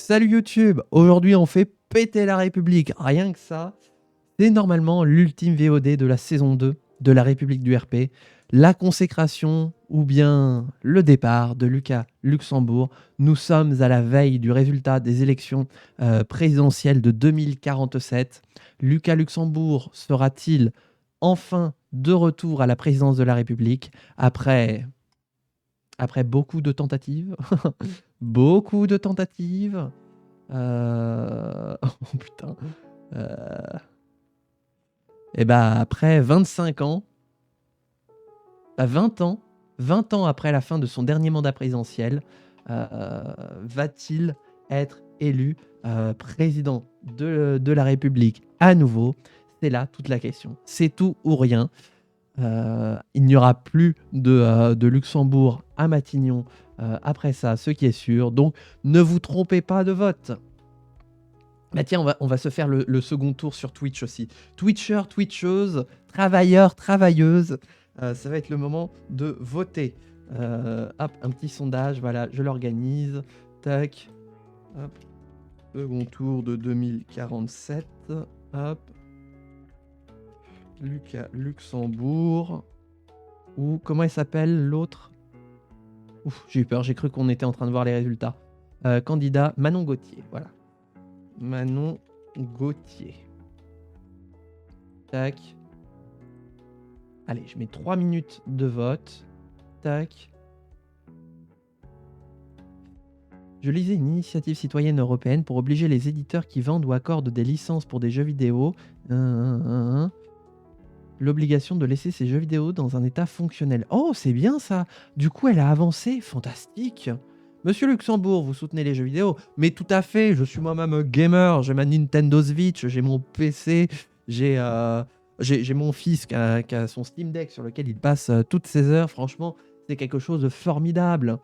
Salut YouTube, aujourd'hui on fait péter la République, rien que ça. C'est normalement l'ultime VOD de la saison 2 de la République du RP, la consécration ou bien le départ de Lucas Luxembourg. Nous sommes à la veille du résultat des élections présidentielles de 2047. Lucas Luxembourg sera-t-il enfin de retour à la présidence de la République après beaucoup de tentatives? Beaucoup de tentatives. Oh putain. Et bah après 25 ans, 20 ans, 20 ans après la fin de son dernier mandat présidentiel, va-t-il être élu président de la République à nouveau? C'est là toute la question. C'est tout ou rien. Il n'y aura plus de Luxembourg à Matignon après ça, ce qui est sûr. Donc, ne vous trompez pas de vote. Bah tiens, on va se faire le second tour sur Twitch aussi. Twitchers, Twitcheuses, travailleurs, travailleuses, ça va être le moment de voter. Hop, un petit sondage, voilà, je l'organise. Tac. Hop. Second tour de 2047. Hop. Lucas Luxembourg. Ou comment il s'appelle l'autre? Ouf, j'ai eu peur, j'ai cru qu'on était en train de voir les résultats. Candidat Manon Gauthier, voilà. Manon Gauthier. Tac. Allez, je mets 3 minutes de vote. Tac. Je lisais une initiative citoyenne européenne pour obliger les éditeurs qui vendent ou accordent des licences pour des jeux vidéo l'obligation de laisser ces jeux vidéo dans un état fonctionnel. Oh, c'est bien ça. Du coup, elle a avancé. Fantastique. Monsieur Luxembourg, vous soutenez les jeux vidéo? Mais tout à fait, je suis moi-même gamer. J'ai ma Nintendo Switch, j'ai mon PC, j'ai mon fils qui a son Steam Deck sur lequel il passe toutes ses heures. Franchement, c'est quelque chose de formidable.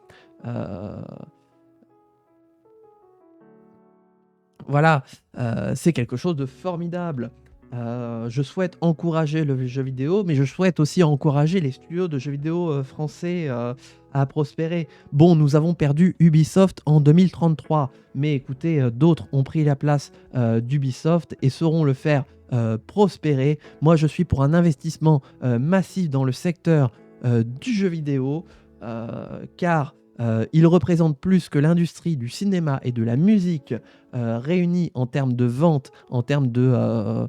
Voilà, c'est quelque chose de formidable. Je souhaite encourager le jeu vidéo, mais je souhaite aussi encourager les studios de jeux vidéo français à prospérer. Bon, nous avons perdu Ubisoft en 2033, mais écoutez, d'autres ont pris la place d'Ubisoft et sauront le faire prospérer. Moi, je suis pour un investissement massif dans le secteur du jeu vidéo, car il représente plus que l'industrie du cinéma et de la musique réunis en termes de vente, en termes de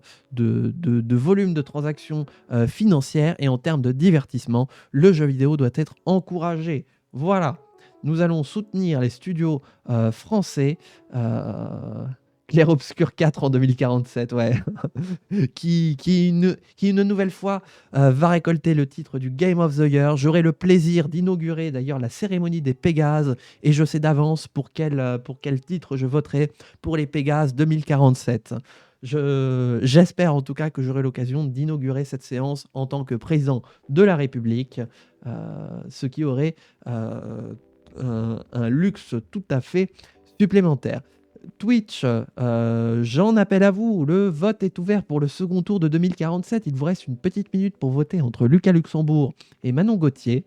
volume de transactions financières et en termes de divertissement. Le jeu vidéo doit être encouragé. Voilà, nous allons soutenir les studios français. Clair Obscur 4 en 2047, ouais. qui une nouvelle fois va récolter le titre du Game of the Year. J'aurai le plaisir d'inaugurer d'ailleurs la cérémonie des Pégases et je sais d'avance pour quel titre je voterai pour les Pégases 2047. J'espère en tout cas que j'aurai l'occasion d'inaugurer cette séance en tant que président de la République, ce qui aurait un luxe tout à fait supplémentaire. Twitch, j'en appelle à vous. Le vote est ouvert pour le second tour de 2047. Il vous reste une petite minute pour voter entre Lucas Luxembourg et Manon Gauthier.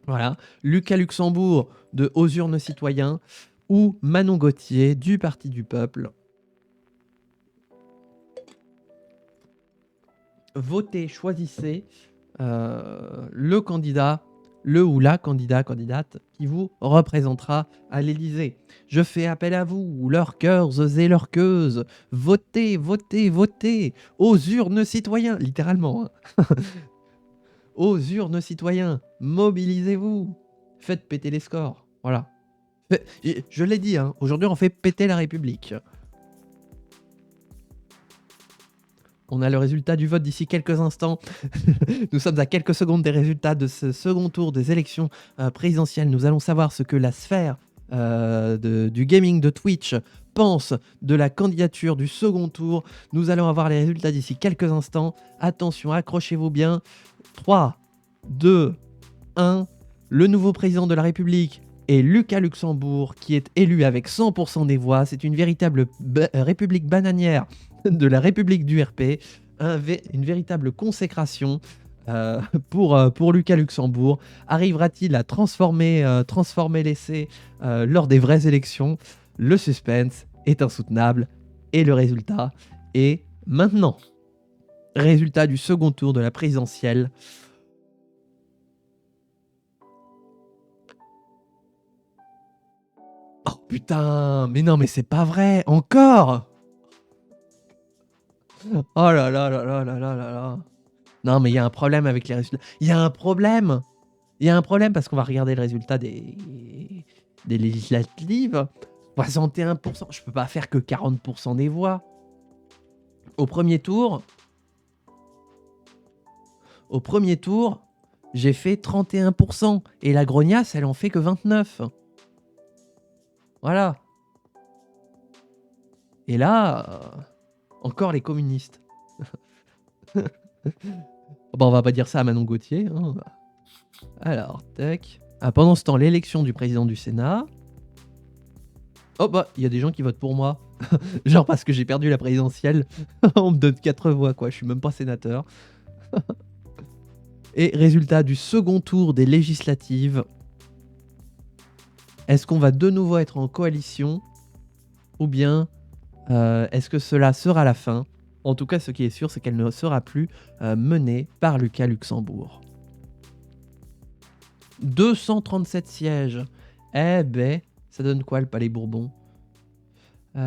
Voilà, Lucas Luxembourg de Aux Urnes Citoyens ou Manon Gauthier du Parti du Peuple. Votez, choisissez le candidat, le ou la candidate qui vous représentera à l'Élysée. Je fais appel à vous, leurs cœurs et leurs queuses. Votez, votez, votez aux urnes citoyens, littéralement. Hein. Aux urnes citoyens, mobilisez-vous. Faites péter les scores. Voilà. Je l'ai dit, hein, aujourd'hui on fait péter la République. On a le résultat du vote d'ici quelques instants. Nous sommes à quelques secondes des résultats de ce second tour des élections présidentielles. Nous allons savoir ce que la sphère du gaming de Twitch pense de la candidature du second tour. Nous allons avoir les résultats d'ici quelques instants. Attention, accrochez-vous bien. 3, 2, 1. Le nouveau président de la République est Lucas Luxembourg, qui est élu avec 100% des voix. C'est une véritable république bananière de la République du RP, une véritable consécration pour Lucas Luxembourg. Arrivera-t-il à transformer l'essai lors des vraies élections? Le suspense est insoutenable et le résultat est maintenant. Résultat du second tour de la présidentielle. Oh putain, mais non, mais c'est pas vrai, encore. Oh là là là là là là là là. Non, mais il y a un problème avec les résultats. Il y a un problème. Il y a un problème parce qu'on va regarder le résultat des législatives. 61%. Je peux pas faire que 40% des voix. Au premier tour, j'ai fait 31%. Et la grognasse, elle en fait que 29%. Voilà. Et là, encore les communistes. Bon, on va pas dire ça à Manon Gauthier. Hein. Alors, tac. Ah, pendant ce temps, l'élection du président du Sénat. Oh bah, il y a des gens qui votent pour moi. Genre parce que j'ai perdu la présidentielle. On me donne 4 voix, quoi. Je suis même pas sénateur. Et résultat du second tour des législatives. Est-ce qu'on va de nouveau être en coalition? Ou bien est-ce que cela sera la fin? En tout cas, ce qui est sûr, c'est qu'elle ne sera plus menée par Lucas Luxembourg. 237 sièges. Eh ben, ça donne quoi le Palais Bourbon? Hop.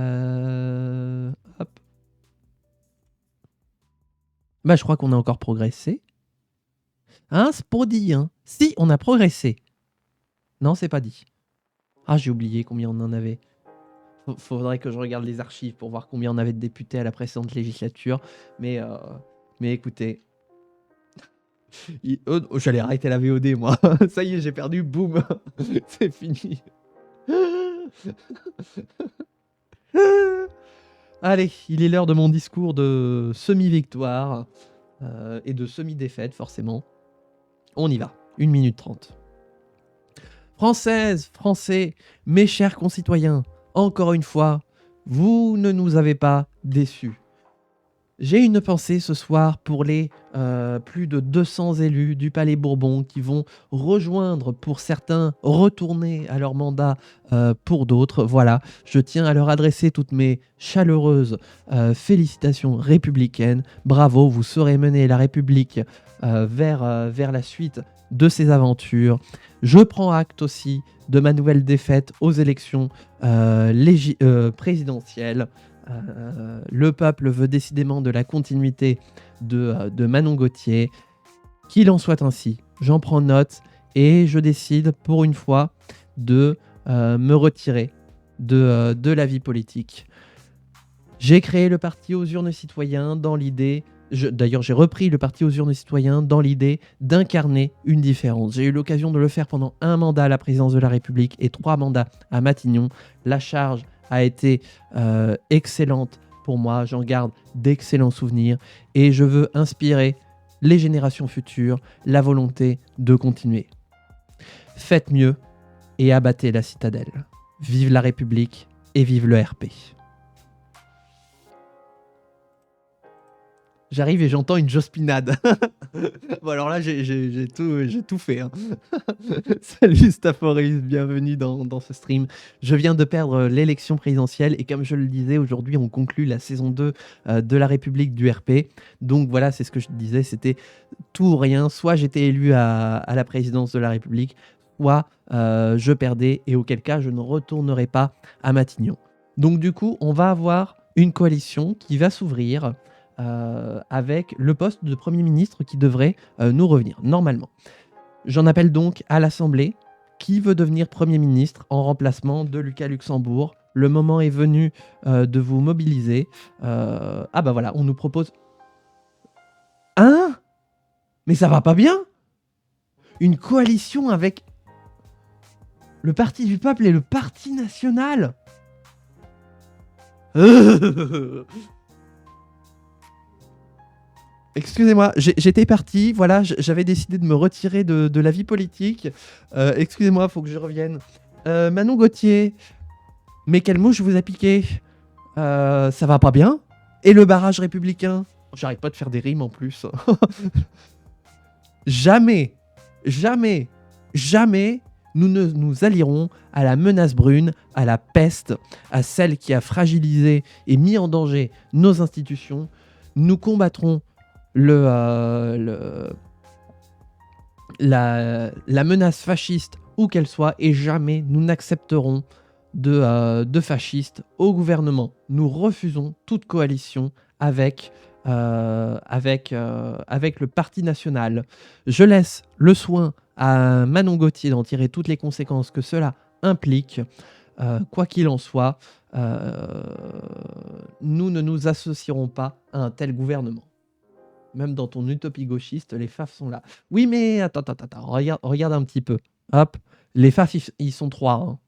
Bah, je crois qu'on a encore progressé. Hein, c'est pas dit, hein. Si, on a progressé. Non, c'est pas dit. Ah, j'ai oublié combien on en avait. Faudrait que je regarde les archives pour voir combien on avait de députés à la précédente législature. Mais écoutez... J'allais arrêter la VOD, moi. Ça y est, j'ai perdu, boum. C'est fini. Allez, il est l'heure de mon discours de semi-victoire et de semi-défaite, forcément. On y va. 1 minute 30. Françaises, Français, mes chers concitoyens, encore une fois, vous ne nous avez pas déçus. J'ai une pensée ce soir pour les plus de 200 élus du Palais Bourbon qui vont rejoindre, pour certains, retourner à leur mandat pour d'autres. Voilà, je tiens à leur adresser toutes mes chaleureuses félicitations républicaines. Bravo, vous saurez mener la République vers la suite de ses aventures. Je prends acte aussi de ma nouvelle défaite aux élections présidentielles. Le peuple veut décidément de la continuité de Manon Gauthier. Qu'il en soit ainsi. J'en prends note et je décide pour une fois de me retirer de la vie politique. J'ai créé le parti aux urnes citoyens dans l'idée... D'ailleurs, j'ai repris le parti aux urnes citoyens dans l'idée d'incarner une différence. J'ai eu l'occasion de le faire pendant 1 mandat à la présidence de la République et 3 mandats à Matignon. La charge a été excellente pour moi. J'en garde d'excellents souvenirs et je veux inspirer les générations futures la volonté de continuer. Faites mieux et abattez la citadelle. Vive la République et vive le RP. J'arrive et j'entends une jospinade. Bon alors là, j'ai tout fait. Hein. Salut Staphoris, bienvenue dans ce stream. Je viens de perdre l'élection présidentielle et comme je le disais, aujourd'hui on conclut la saison 2 de la République du RP. Donc voilà, c'est ce que je disais, c'était tout ou rien. Soit j'étais élu à la présidence de la République, soit je perdais et auquel cas je ne retournerai pas à Matignon. Donc du coup, on va avoir une coalition qui va s'ouvrir avec le poste de Premier ministre qui devrait nous revenir, normalement. J'en appelle donc à l'Assemblée. Qui veut devenir Premier ministre en remplacement de Lucas Luxembourg? Le moment est venu de vous mobiliser. Ah bah voilà, on nous propose... Hein? Mais ça va pas bien? Une coalition avec le Parti du Peuple et le Parti National? Excusez-moi, j'étais parti, voilà, j'avais décidé de me retirer de la vie politique. Excusez-moi, faut que je revienne. Manon Gauthier, mais quelle mouche vous a piqué? Ça va pas bien? Et le barrage républicain? J'arrête pas de faire des rimes en plus. Jamais, jamais, jamais Nous ne nous allierons à la menace brune, à la peste, à celle qui a fragilisé et mis en danger nos institutions. Nous combattrons la menace fasciste où qu'elle soit et jamais nous n'accepterons de fascistes au gouvernement. Nous refusons toute coalition avec le Parti national. Je laisse le soin à Manon Gauthier d'en tirer toutes les conséquences que cela implique. Quoi qu'il en soit, nous ne nous associerons pas à un tel gouvernement. Même dans ton utopie gauchiste, les FAF sont là. Oui, mais attends, regarde un petit peu. Hop, les FAF, ils sont 3. Hein.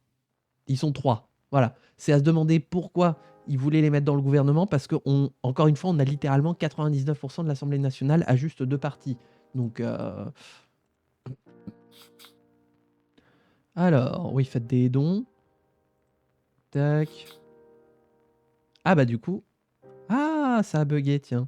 Ils sont 3. Voilà. C'est à se demander pourquoi ils voulaient les mettre dans le gouvernement, parce que, encore une fois, on a littéralement 99% de l'Assemblée nationale à juste 2 partis. Donc, alors, oui, faites des dons. Tac. Ah bah du coup... Ah, ça a bugué, tiens.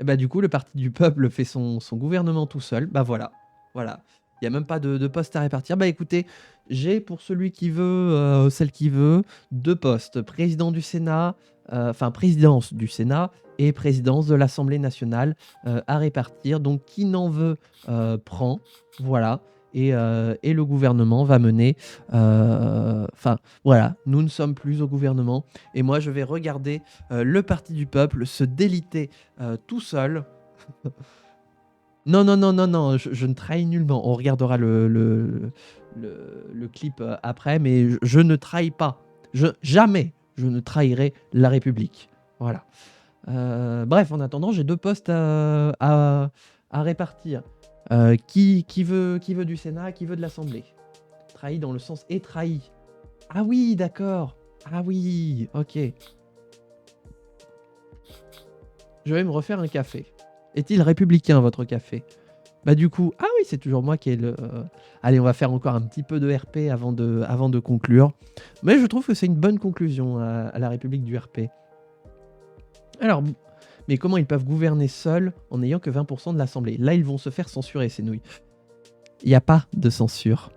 Et bah du coup, le Parti du Peuple fait son gouvernement tout seul. Bah voilà. Voilà. Il n'y a même pas de poste à répartir. Bah écoutez, j'ai pour celui qui veut, celle qui veut, 2 postes. Président du Sénat, enfin présidence du Sénat et présidence de l'Assemblée nationale à répartir. Donc qui n'en veut prend. Voilà. Et le gouvernement va mener... Enfin voilà, nous ne sommes plus au gouvernement. Et moi je vais regarder le Parti du Peuple se déliter tout seul. Non, non, non, non, non, je ne trahis nullement. On regardera le clip après, mais je ne trahis pas. Jamais je ne trahirai la République. Voilà. Bref, en attendant, j'ai 2 postes à répartir. Qui veut du Sénat, qui veut de l'Assemblée? Trahi dans le sens et trahi. Ah oui, d'accord. Ah oui, ok. Je vais me refaire un café. Est-il républicain, votre café? Bah du coup, ah oui, c'est toujours moi qui ai le... Allez, on va faire encore un petit peu de RP avant de conclure. Mais je trouve que c'est une bonne conclusion à la République du RP. Alors, mais comment ils peuvent gouverner seuls en n'ayant que 20% de l'Assemblée? Là, ils vont se faire censurer, ces nouilles. Il n'y a pas de censure.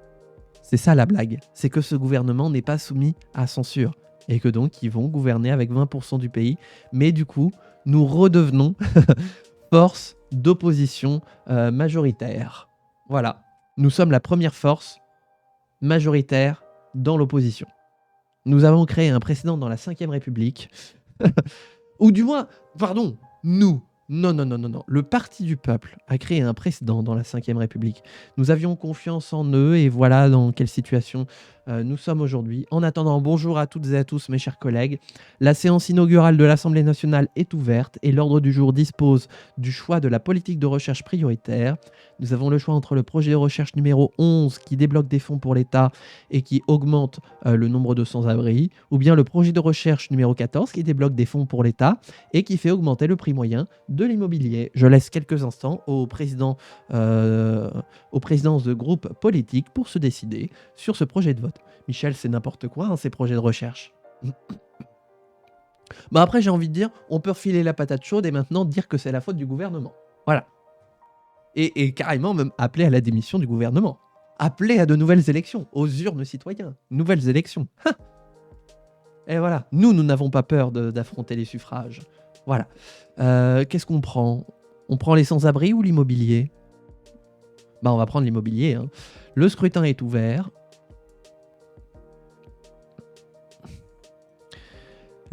C'est ça la blague. C'est que ce gouvernement n'est pas soumis à censure. Et que donc, ils vont gouverner avec 20% du pays. Mais du coup, nous redevenons force d'opposition majoritaire. Voilà. Nous sommes la première force majoritaire dans l'opposition. Nous avons créé un précédent dans la 5e République. Ou du moins, pardon, nous. Non, non, non, non, non. Le Parti du Peuple a créé un précédent dans la 5e République. Nous avions confiance en eux et voilà dans quelle situation nous sommes aujourd'hui. En attendant, bonjour à toutes et à tous mes chers collègues. La séance inaugurale de l'Assemblée nationale est ouverte et l'ordre du jour dispose du choix de la politique de recherche prioritaire. Nous avons le choix entre le projet de recherche numéro 11 qui débloque des fonds pour l'État et qui augmente le nombre de sans-abri, ou bien le projet de recherche numéro 14 qui débloque des fonds pour l'État et qui fait augmenter le prix moyen de l'immobilier. Je laisse quelques instants aux présidents, aux présidences de groupes politiques pour se décider sur ce projet de vote. Michel, c'est n'importe quoi, hein, ces projets de recherche. Bah après, j'ai envie de dire, on peut refiler la patate chaude et maintenant dire que c'est la faute du gouvernement. Voilà. Et carrément même appeler à la démission du gouvernement. Appeler à de nouvelles élections, aux urnes citoyens. Nouvelles élections. Et voilà, nous n'avons pas peur d'affronter les suffrages. Voilà. Qu'est-ce qu'on prend? On prend les sans-abri ou l'immobilier? Bah on va prendre l'immobilier. Hein. Le scrutin est ouvert.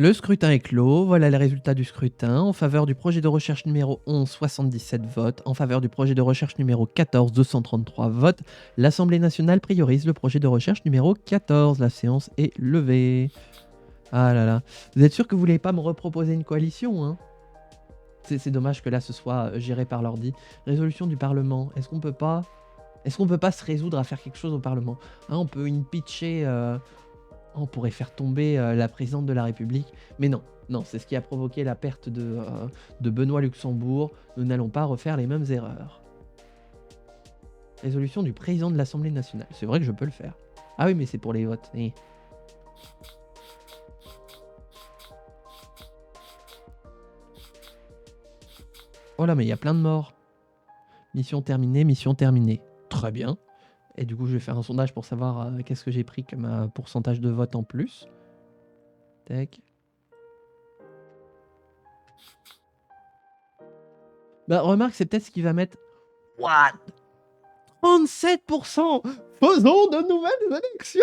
Le scrutin est clos. Voilà les résultats du scrutin. En faveur du projet de recherche numéro 11, 77 votes. En faveur du projet de recherche numéro 14, 233 votes. L'Assemblée nationale priorise le projet de recherche numéro 14. La séance est levée. Ah là là. Vous êtes sûr que vous voulez pas me reproposer une coalition, hein? C'est dommage que là ce soit géré par l'ordi. Résolution du Parlement. Est-ce qu'on peut pas se résoudre à faire quelque chose au Parlement, hein? On peut impeacher... on pourrait faire tomber la présidente de la République. Mais non, non, c'est ce qui a provoqué la perte de Benoît Luxembourg. Nous n'allons pas refaire les mêmes erreurs. Résolution du président de l'Assemblée nationale. C'est vrai que je peux le faire. Ah oui, mais c'est pour les votes. Eh. Oh là, mais il y a plein de morts. Mission terminée, mission terminée. Très bien. Et du coup, je vais faire un sondage pour savoir qu'est-ce que j'ai pris comme pourcentage de vote en plus. Tac. Bah, remarque, c'est peut-être ce qu'il va mettre. What? 37%. Faisons de nouvelles élections.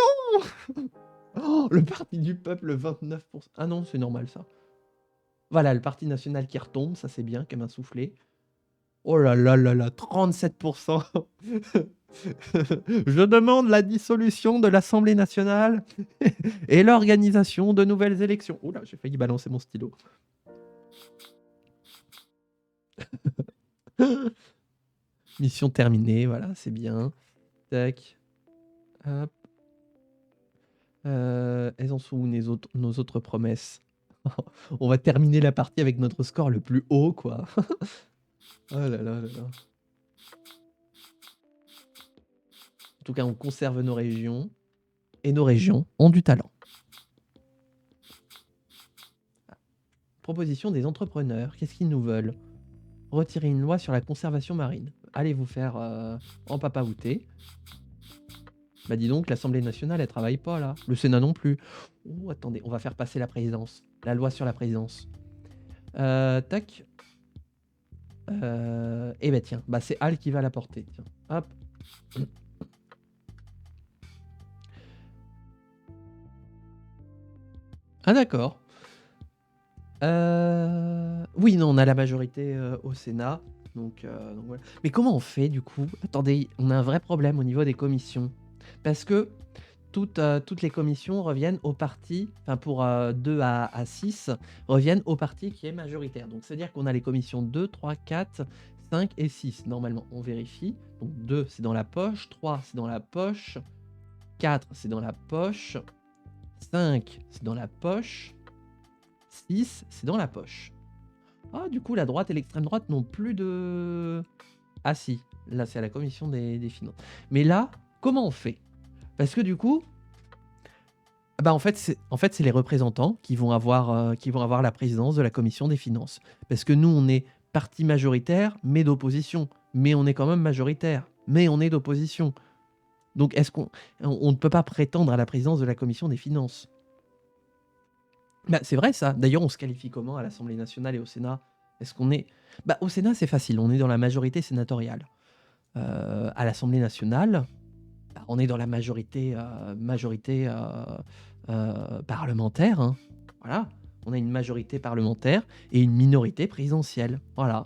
Oh, le Parti du Peuple, 29%. Ah non, c'est normal ça. Voilà, le Parti National qui retombe, ça c'est bien, comme un soufflé. Oh là là là là, 37%. Je demande la dissolution de l'Assemblée nationale et l'organisation de nouvelles élections. Oula, j'ai failli balancer mon stylo. Mission terminée, voilà, c'est bien. Tac. Hop. Elles en sont où nos autres promesses? On va terminer la partie avec notre score le plus haut, quoi. Oh là là là là. En tout cas, on conserve nos régions. Et nos régions ont du talent. Proposition des entrepreneurs. Qu'est-ce qu'ils nous veulent? Retirer une loi sur la conservation marine. Allez vous faire en papaouté. Bah dis donc, l'Assemblée nationale, elle travaille pas là. Le Sénat non plus. Oh, attendez, on va faire passer la présidence. La loi sur la présidence. Tac. Et bah tiens, bah c'est Al qui va la porter. Tiens. Hop. Ah d'accord. Oui, non, on a la majorité au Sénat. Donc voilà. Mais comment on fait du coup? Attendez, on a un vrai problème au niveau des commissions. Parce que toutes les commissions reviennent au parti, enfin pour 2 à 6, reviennent au parti qui est majoritaire. Donc c'est-à-dire qu'on a les commissions 2, 3, 4, 5 et 6. Normalement, on vérifie. Donc 2, c'est dans la poche. 3, c'est dans la poche. 4, c'est dans la poche. 5, c'est dans la poche. 6, c'est dans la poche. Ah, du coup, la droite et l'extrême droite n'ont plus de... Ah si, là, c'est à la commission des finances. Mais là, comment on fait? Parce que du coup, bah en fait, c'est les représentants qui vont avoir la présidence de la commission des finances. Parce que nous, on est parti majoritaire, mais d'opposition. Mais on est quand même majoritaire, mais on est d'opposition. Donc, est-ce on ne peut pas prétendre à la présidence de la commission des finances? Bah, c'est vrai ça. D'ailleurs, on se qualifie comment à l'Assemblée nationale et au Sénat? Est-ce qu'on est... Bah, au Sénat, c'est facile. On est dans la majorité sénatoriale. À l'Assemblée nationale, bah, on est dans la majorité parlementaire, hein. Voilà. On a une majorité parlementaire et une minorité présidentielle. Voilà.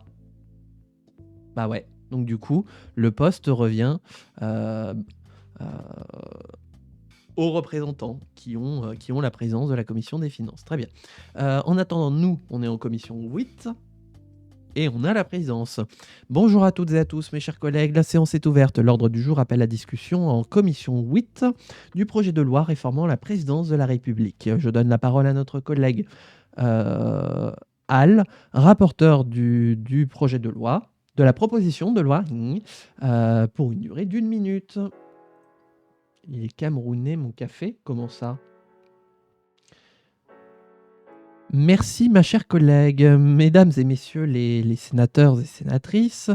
Bah ouais. Donc du coup, le poste revient euh, euh, aux représentants qui ont la présidence de la commission des finances. Très bien. En attendant, nous, on est en commission 8 et on a la présidence. Bonjour à toutes et à tous, mes chers collègues. La séance est ouverte. L'ordre du jour appelle la discussion en commission 8 du projet de loi réformant la présidence de la République. Je donne la parole à notre collègue Al, rapporteur du projet de loi, de la proposition de loi, pour une durée d'1 minute. Il est camerounais, mon café? Comment ça? Merci, ma chère collègue. Mesdames et messieurs les sénateurs et sénatrices,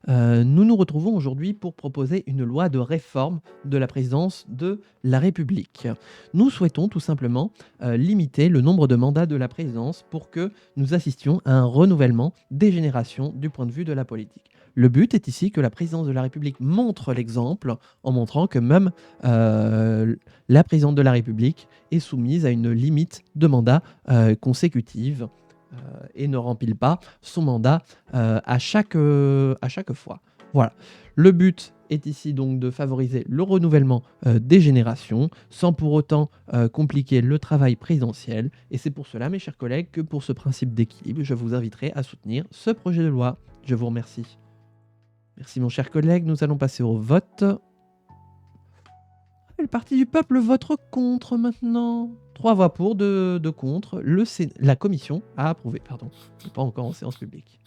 nous nous retrouvons aujourd'hui pour proposer une loi de réforme de la présidence de la République. Nous souhaitons tout simplement limiter le nombre de mandats de la présidence pour que nous assistions à un renouvellement des générations du point de vue de la politique. Le but est ici que la présidence de la République montre l'exemple en montrant que même la présidente de la République est soumise à une limite de mandat consécutive et ne remplit pas son mandat à chaque fois. Voilà. Le but est ici donc de favoriser le renouvellement des générations sans pour autant compliquer le travail présidentiel. Et c'est pour cela, mes chers collègues, que pour ce principe d'équilibre, je vous inviterai à soutenir ce projet de loi. Je vous remercie. Merci mon cher collègue, nous allons passer au vote. Le Parti du peuple vote contre maintenant. 3 voix pour, 2 contre. La commission a approuvé, pardon. Pas encore en séance publique.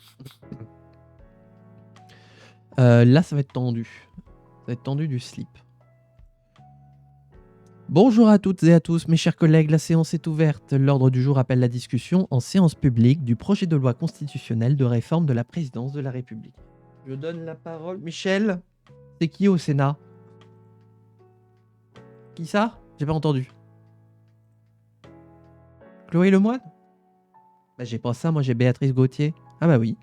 Là, ça va être tendu. Ça va être tendu du slip. Bonjour à toutes et à tous, mes chers collègues, la séance est ouverte. L'ordre du jour appelle la discussion en séance publique du projet de loi constitutionnelle de réforme de la présidence de la République. Je donne la parole. Michel, c'est qui au Sénat? Qui ça? J'ai pas entendu. Chloé Lemoine? Bah, j'ai pas ça, moi j'ai Béatrice Gauthier. Ah bah oui.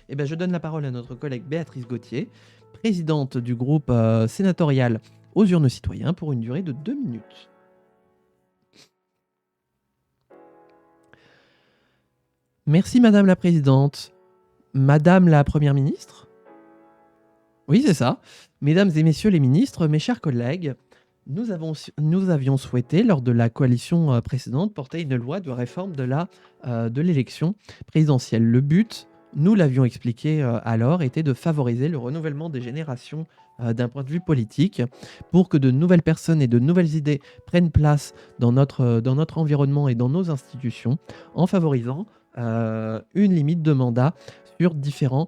Eh ben, je donne la parole à notre collègue Béatrice Gauthier, présidente du groupe sénatorial aux urnes citoyens pour une durée de 2 minutes. Merci Madame la Présidente. Madame la Première ministre? Oui, c'est ça. Mesdames et Messieurs les ministres, mes chers collègues, nous avions souhaité, lors de la coalition précédente, porter une loi de réforme de l'élection présidentielle. Le but, nous l'avions expliqué alors, était de favoriser le renouvellement des générations d'un point de vue politique pour que de nouvelles personnes et de nouvelles idées prennent place dans notre environnement et dans nos institutions en favorisant une limite de mandat sur différents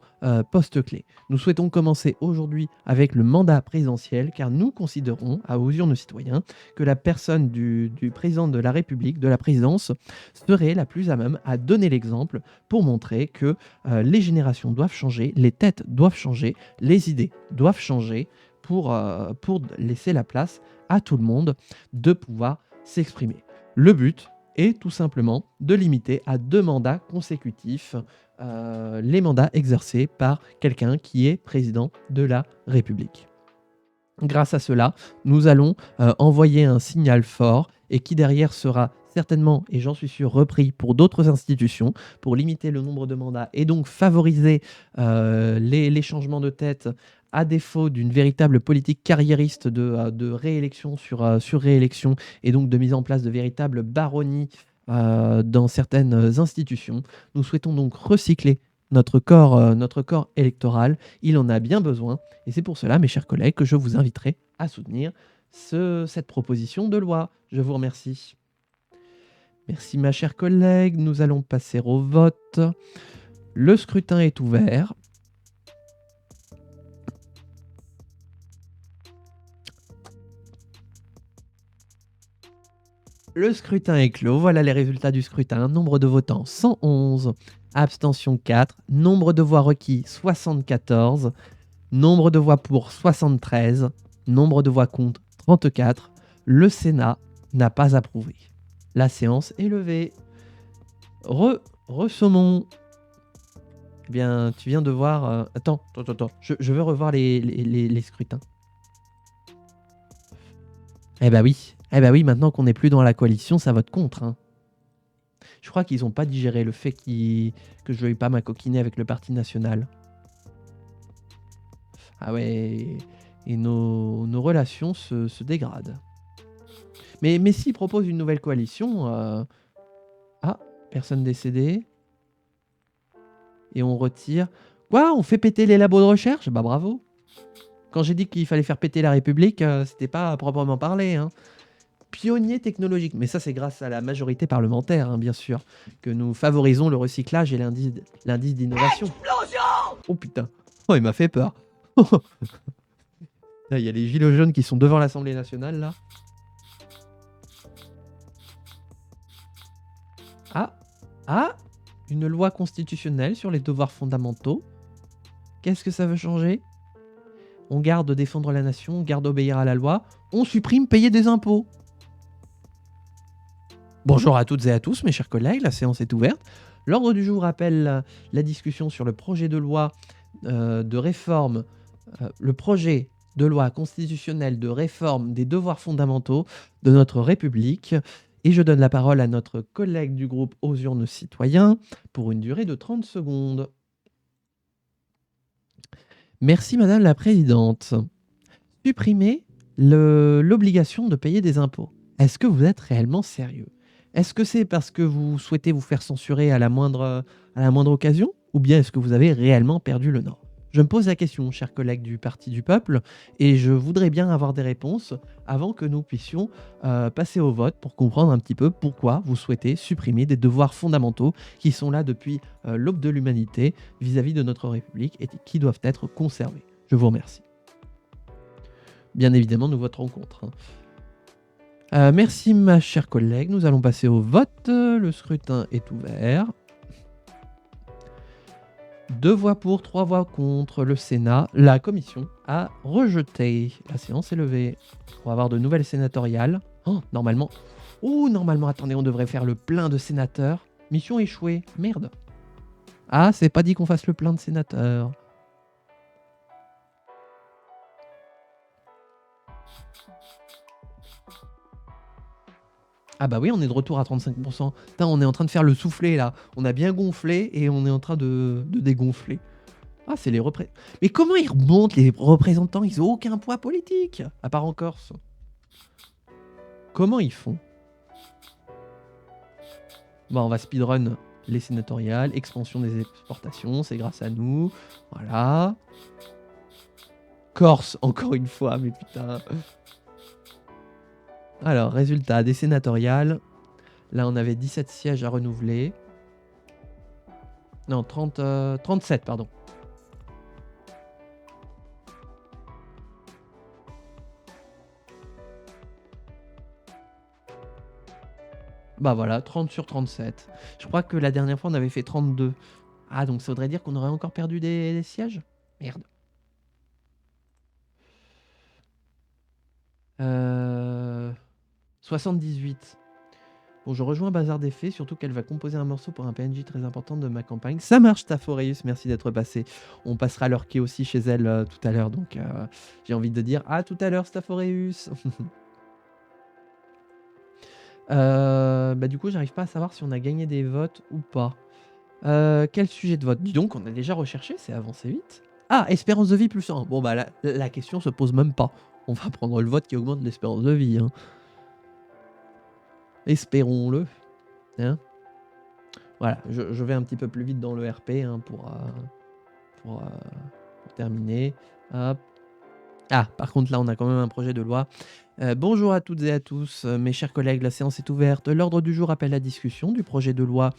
postes clés. Nous souhaitons commencer aujourd'hui avec le mandat présidentiel car nous considérons, à aux urnes citoyens, que la personne du président de la République, de la présidence, serait la plus à même à donner l'exemple pour montrer que les générations doivent changer, les têtes doivent changer, les idées doivent changer pour laisser la place à tout le monde de pouvoir s'exprimer. Le but est tout simplement de limiter à 2 mandats consécutifs les mandats exercés par quelqu'un qui est président de la République. Grâce à cela, nous allons envoyer un signal fort et qui derrière sera certainement, et j'en suis sûr, repris pour d'autres institutions pour limiter le nombre de mandats et donc favoriser les changements de tête à défaut d'une véritable politique carriériste de réélection sur réélection et donc de mise en place de véritables baronnies dans certaines institutions. Nous souhaitons donc recycler notre corps électoral. Il en a bien besoin et c'est pour cela, mes chers collègues, que je vous inviterai à soutenir cette proposition de loi. Je vous remercie. Merci, ma chère collègue. Nous allons passer au vote. Le scrutin est ouvert. Le scrutin est clos. Voilà les résultats du scrutin. Nombre de votants 111, abstention 4, nombre de voix requis 74, nombre de voix pour 73, nombre de voix contre 34. Le Sénat n'a pas approuvé. La séance est levée. Ressommons. Eh bien, tu viens de voir... Attends. Je veux revoir les scrutins. Eh bah oui, maintenant qu'on n'est plus dans la coalition, ça vote contre. Hein. Je crois qu'ils n'ont pas digéré le fait que je ne veuille pas m'acoquiner avec le Parti national. Ah ouais, et nos relations se dégradent. Mais s'ils proposent une nouvelle coalition... Ah, personne décédée. Et on retire... Quoi? On fait péter les labos de recherche? Bah bravo. Quand j'ai dit qu'il fallait faire péter la République, c'était pas à proprement parler. Hein. Pionnier technologique. Mais ça, c'est grâce à la majorité parlementaire, hein, bien sûr, que nous favorisons le recyclage et l'indice d'innovation. Explosion! Oh putain. Oh, il m'a fait peur. Là, il y a les gilets jaunes qui sont devant l'Assemblée nationale, là. Ah, une loi constitutionnelle sur les devoirs fondamentaux. Qu'est-ce que ça veut changer? On garde défendre la nation, on garde obéir à la loi, on supprime payer des impôts. Bonjour à toutes et à tous, mes chers collègues, la séance est ouverte. L'ordre du jour appelle la discussion sur le projet de loi de réforme, le projet de loi constitutionnelle de réforme des devoirs fondamentaux de notre République. Et je donne la parole à notre collègue du groupe aux urnes citoyens pour une durée de 30 secondes. Merci Madame la Présidente. Supprimer l'obligation de payer des impôts. Est-ce que vous êtes réellement sérieux? Est-ce que c'est parce que vous souhaitez vous faire censurer à la moindre occasion? Ou bien est-ce que vous avez réellement perdu le nord? Je me pose la question, chers collègues du Parti du Peuple, et je voudrais bien avoir des réponses avant que nous puissions passer au vote pour comprendre un petit peu pourquoi vous souhaitez supprimer des devoirs fondamentaux qui sont là depuis l'aube de l'humanité vis-à-vis de notre République et qui doivent être conservés. Je vous remercie. Bien évidemment, nous voterons contre. Merci ma chère collègue, nous allons passer au vote. Le scrutin est ouvert. 2 voix pour, 3 voix contre. La commission a rejeté. La séance est levée. On va avoir de nouvelles sénatoriales. Oh, normalement, attendez, on devrait faire le plein de sénateurs. Mission échouée. Merde. Ah, c'est pas dit qu'on fasse le plein de sénateurs. Ah bah oui, on est de retour à 35%. Putain, on est en train de faire le soufflé là. On a bien gonflé et on est en train de dégonfler. Ah, c'est les représentants. Mais comment ils remontent les représentants? Ils ont aucun poids politique, à part en Corse. Comment ils font? Bon, on va speedrun les sénatoriales. Expansion des exportations, c'est grâce à nous. Voilà. Corse, encore une fois, mais putain. Alors, résultat des sénatoriales. Là, on avait 17 sièges à renouveler. Non, 37, pardon. Bah voilà, 30 sur 37. Je crois que la dernière fois, on avait fait 32. Ah, donc ça voudrait dire qu'on aurait encore perdu des sièges? Merde. 78. Bon, je rejoins Bazar des Fées, surtout qu'elle va composer un morceau pour un PNJ très important de ma campagne. Ça marche, Staphoreus, merci d'être passé. On passera leur quai aussi chez elle tout à l'heure, donc j'ai envie de dire à tout à l'heure, Staphoreus. Bah du coup, j'arrive pas à savoir si on a gagné des votes ou pas. Quel sujet de vote? Dis donc, on a déjà recherché, c'est avancé vite. Ah, espérance de vie plus 1. Bon bah la question se pose même pas. On va prendre le vote qui augmente l'espérance de vie. Hein. Espérons-le. Hein, voilà, je vais un petit peu plus vite dans le RP hein, pour terminer. Hop. Ah, par contre là on a quand même un projet de loi. Bonjour à toutes et à tous, mes chers collègues, la séance est ouverte. L'ordre du jour appelle la discussion du projet de loi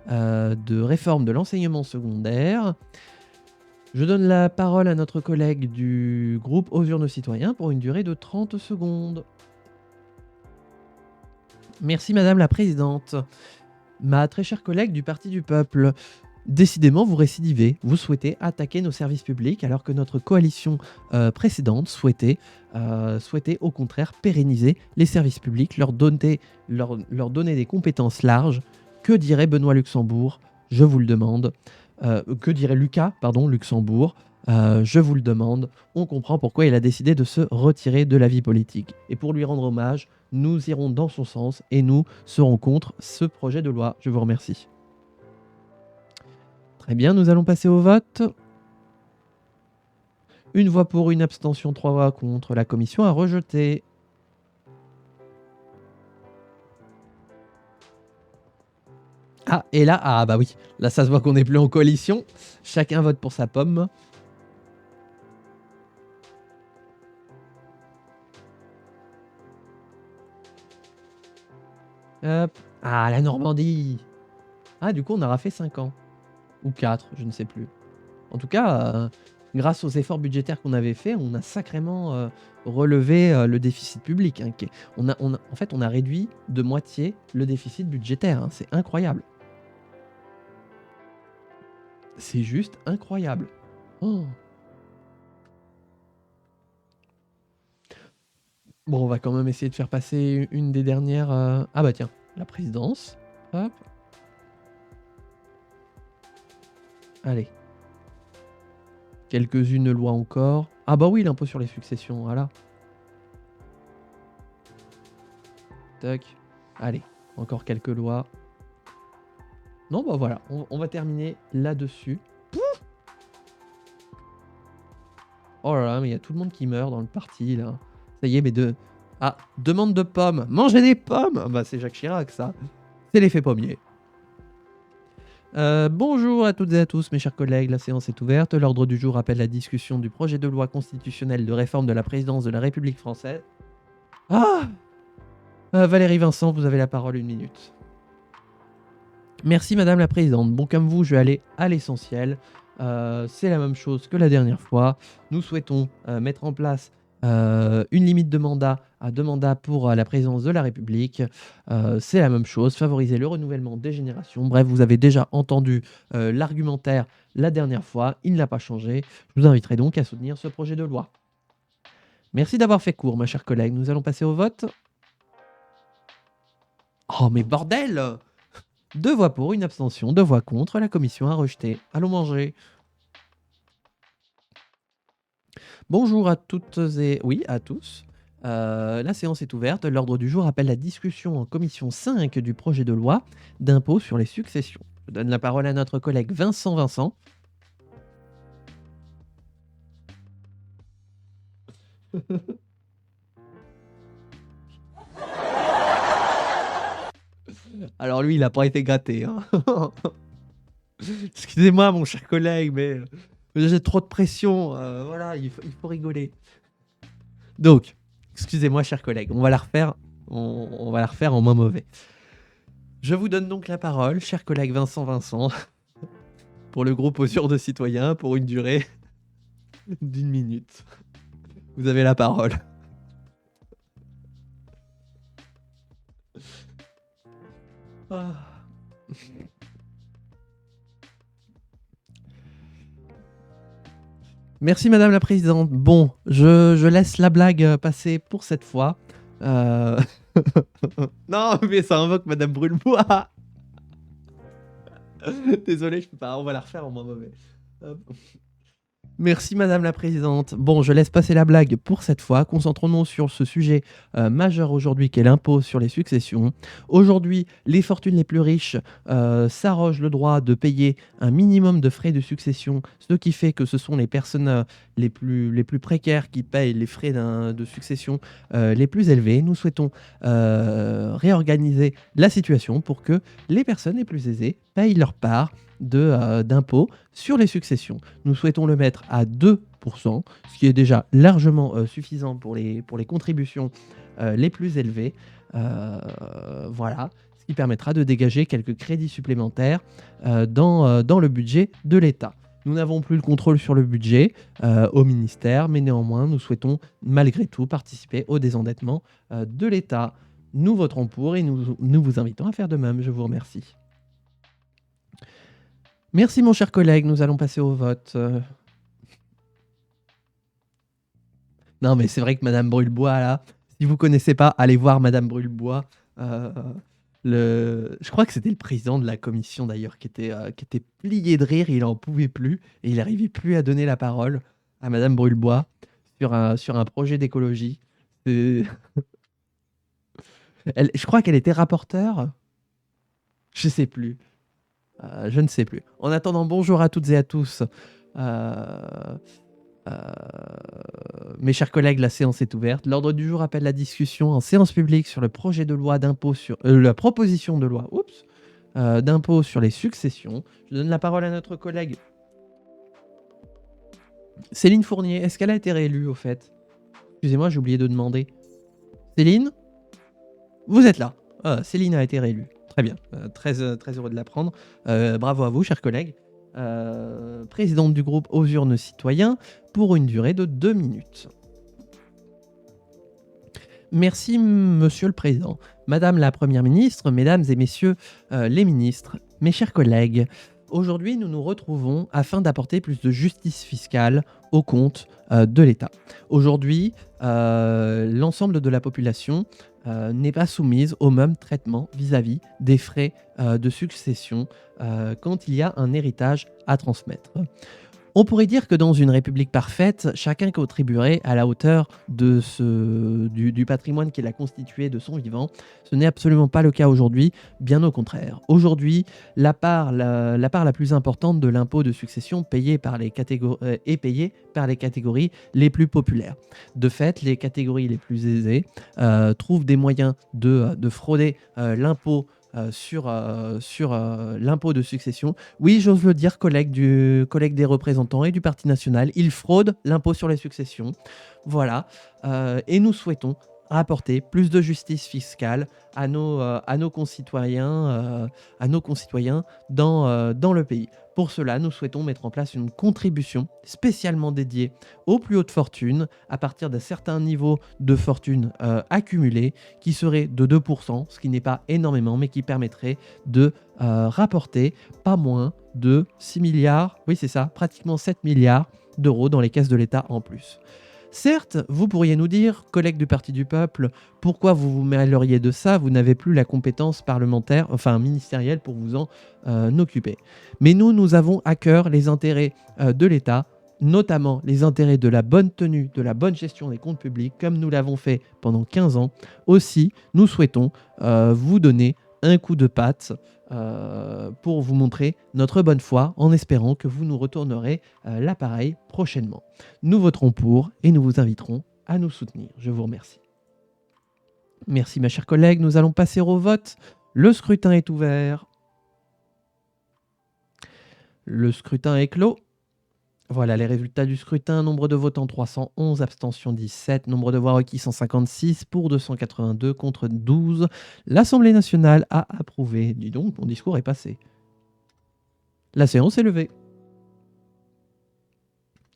de réforme de l'enseignement secondaire. Je donne la parole à notre collègue du groupe Aux urnes citoyens pour une durée de 30 secondes. Merci Madame la Présidente. Ma très chère collègue du Parti du Peuple, décidément vous récidivez, vous souhaitez attaquer nos services publics alors que notre coalition précédente souhaitait au contraire pérenniser les services publics, leur donner des compétences larges. Que dirait Benoît Luxembourg? Je vous le demande. Que dirait Lucas, Luxembourg? Je vous le demande. On comprend pourquoi il a décidé de se retirer de la vie politique. Et pour lui rendre hommage, nous irons dans son sens et nous serons contre ce projet de loi. Je vous remercie. Très bien, nous allons passer au vote. Une voix pour, une abstention, 3 voix contre. La commission a rejeté. Ah, et là, ah bah oui, là ça se voit qu'on n'est plus en coalition. Chacun vote pour sa pomme. Hop. Ah, la Normandie. Ah, du coup, on aura fait 5 ans. Ou 4, je ne sais plus. En tout cas, grâce aux efforts budgétaires qu'on avait faits, on a sacrément relevé le déficit public. Hein, en fait, on a réduit de moitié le déficit budgétaire. Hein, c'est incroyable. C'est juste incroyable. Oh. Bon, on va quand même essayer de faire passer une des dernières... Ah bah tiens, la présidence. Hop. Allez. Quelques-unes lois encore. Ah bah oui, l'impôt sur les successions, voilà. Tac. Allez, encore quelques lois. Non, bah voilà, on va terminer là-dessus. Oh là là, mais il y a tout le monde qui meurt dans le parti, là. Ça y est, mais de... Ah, demande de pommes. Manger des pommes. Bah c'est Jacques Chirac, ça. C'est l'effet pommier. Bonjour à toutes et à tous, mes chers collègues, la séance est ouverte. L'ordre du jour appelle la discussion du projet de loi constitutionnelle de réforme de la présidence de la République française. Ah Valérie Vincent, vous avez la parole, 1 minute. Merci Madame la Présidente. Bon, comme vous, je vais aller à l'essentiel. C'est la même chose que la dernière fois. Nous souhaitons mettre en place une limite de mandat à 2 mandats pour la présidence de la République. C'est la même chose, favoriser le renouvellement des générations. Bref, vous avez déjà entendu l'argumentaire la dernière fois, il n'a pas changé. Je vous inviterai donc à soutenir ce projet de loi. Merci d'avoir fait court, ma chère collègue. Nous allons passer au vote. Oh, mais bordel! 2 voix pour, 1 abstention, 2 voix contre. La commission a rejeté. Allons manger. Bonjour à toutes et oui, à tous. La séance est ouverte. L'ordre du jour appelle la discussion en commission 5 du projet de loi d'impôt sur les successions. Je donne la parole à notre collègue Vincent Vincent. Alors lui, il n'a pas été gâté, hein. Excusez-moi, mon cher collègue, mais j'ai trop de pression. Voilà, il faut rigoler. Donc, excusez-moi, cher collègue, on va la refaire. On va la refaire en moins mauvais. Je vous donne donc la parole, cher collègue Vincent Vincent, pour le groupe Osure de citoyens, pour une durée d'1 minute. Vous avez la parole. Ah. Merci madame la présidente. Bon, je laisse la blague passer pour cette fois. Non, mais ça invoque madame Brûlebois. Désolé, je peux pas. On va la refaire en moins mauvais. Hop. Merci madame la présidente. Bon, je laisse passer la blague pour cette fois. Concentrons-nous sur ce sujet majeur aujourd'hui qu'est l'impôt sur les successions. Aujourd'hui, les fortunes les plus riches s'arrogent le droit de payer un minimum de frais de succession, ce qui fait que ce sont les personnes les plus précaires qui payent les frais de succession les plus élevés. Nous souhaitons réorganiser la situation pour que les personnes les plus aisées payent leur part d'impôt sur les successions. Nous souhaitons le mettre à 2%, ce qui est déjà largement suffisant pour les contributions les plus élevées. Voilà, ce qui permettra de dégager quelques crédits supplémentaires dans le budget de l'État. Nous n'avons plus le contrôle sur le budget au ministère, mais néanmoins, nous souhaitons malgré tout participer au désendettement de l'État. Nous voterons pour et nous vous invitons à faire de même. Je vous remercie. Merci mon cher collègue, nous allons passer au vote. Non mais c'est vrai que Madame Brûlebois là, si vous connaissez pas, allez voir Madame Brûlebois. Je crois que c'était le président de la commission d'ailleurs qui était plié de rire, il en pouvait plus et il n'arrivait plus à donner la parole à Madame Brûlebois sur un projet d'écologie. Je crois qu'elle était rapporteure. Je sais plus. Je ne sais plus. En attendant, bonjour à toutes et à tous. Mes chers collègues, la séance est ouverte. L'ordre du jour appelle la discussion en séance publique sur le projet de loi d'impôt sur... la proposition de loi d'impôt sur les successions. Je donne la parole à notre collègue Céline Fournier. Est-ce qu'elle a été réélue au fait? Excusez-moi, j'ai oublié de demander. Céline? Vous êtes là. Céline a été réélue. Très bien, très heureux de l'apprendre. Bravo à vous, chers collègues. Présidente du groupe Aux Urnes Citoyens pour une durée de 2 minutes. Merci, Monsieur le Président. Madame la Première ministre, Mesdames et Messieurs les ministres, mes chers collègues, aujourd'hui nous nous retrouvons afin d'apporter plus de justice fiscale aux comptes de l'État. Aujourd'hui, l'ensemble de la population n'est pas soumise au même traitement vis-à-vis des frais de succession quand il y a un héritage à transmettre. On pourrait dire que dans une république parfaite, chacun contribuerait à la hauteur du patrimoine qu'il a constitué de son vivant. Ce n'est absolument pas le cas aujourd'hui, bien au contraire. Aujourd'hui, la part la plus importante de l'impôt de succession est payée par les catégories les plus populaires. De fait, les catégories les plus aisées trouvent des moyens de frauder l'impôt sur l'impôt de succession. Oui, j'ose le dire, collègue des représentants et du Parti national, il fraude l'impôt sur les successions. Voilà. Et nous souhaitons apporter plus de justice fiscale à nos concitoyens dans le pays. Pour cela, nous souhaitons mettre en place une contribution spécialement dédiée aux plus hautes fortunes à partir d'un certain niveau de fortune accumulée qui serait de 2%, ce qui n'est pas énormément, mais qui permettrait de rapporter pas moins de 6 milliards, oui c'est ça, pratiquement 7 milliards d'euros dans les caisses de l'État en plus. Certes, vous pourriez nous dire, collègues du Parti du Peuple, pourquoi vous vous mêleriez de ça, vous n'avez plus la compétence parlementaire, enfin ministérielle pour vous en occuper. Mais nous avons à cœur les intérêts de l'État, notamment les intérêts de la bonne tenue, de la bonne gestion des comptes publics, comme nous l'avons fait pendant 15 ans. Aussi, nous souhaitons vous donner un coup de patte pour vous montrer notre bonne foi en espérant que vous nous retournerez l'appareil prochainement. Nous voterons pour et nous vous inviterons à nous soutenir. Je vous remercie. Merci ma chère collègue, nous allons passer au vote. Le scrutin est ouvert. Le scrutin est clos. Voilà les résultats du scrutin. Nombre de votants 311, abstention 17, nombre de voix requis 156, pour 282, contre 12. L'Assemblée nationale a approuvé. Dis donc, mon discours est passé. La séance est levée.